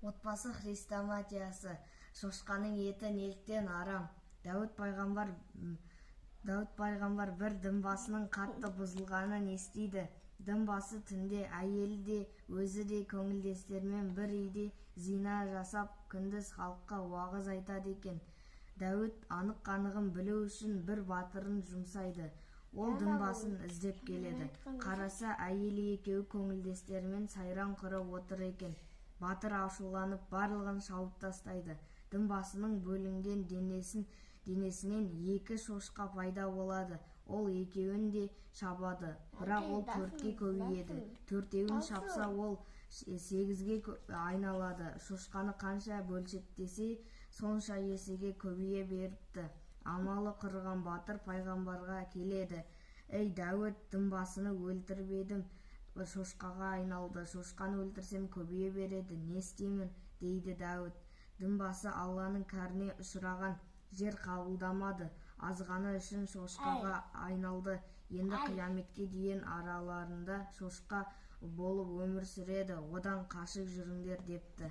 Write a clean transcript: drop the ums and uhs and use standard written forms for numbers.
Отбасы хрестоматиясы. Шошқаның еті неліктен арам? Дәуіт пайғамбар бір дінбасының қатты бұзылғанын естиді. Дінбасы түнде әйелі де, өзі де көңілдестермен бір үйде зина жасап, күндіз халыққа уағыз айтады екен. Дәуіт анық-қанығын білу үшін бір батырын жұмсайды. Ол дінбасын іздеп келеді. Қараса, әйелі екеуі көңілдестерімен сайран құрып отыр екен. Батыр ашуланып барлығын шауып тастайды. Дінбасының бөлінген денесінен екі шошқа пайда болады. Ол екеуін де шабады, бірақ ол төртке көбейеді. Төртеуін шапса, ол 8-ге айналады. Шошқаны қанша бөлшектесе, сонша есеге көбейе беріпті. Амалы құрыған батыр пайғамбарға келеді. Ей Дәуіт, дінбасыны өлтіріп едім, шошқаға айналды. Шошқаны өлтірсем көбейе береді, не істеймін, дейді Дәуіт. Дінбасы Алланың кәріне ұшыраған, жер қабылдамады, азғаны үшін шошқаға айналды. Енді қияметке дейін араларында шошқа болып өмір сүреді, одан қашып жүріңдер депті.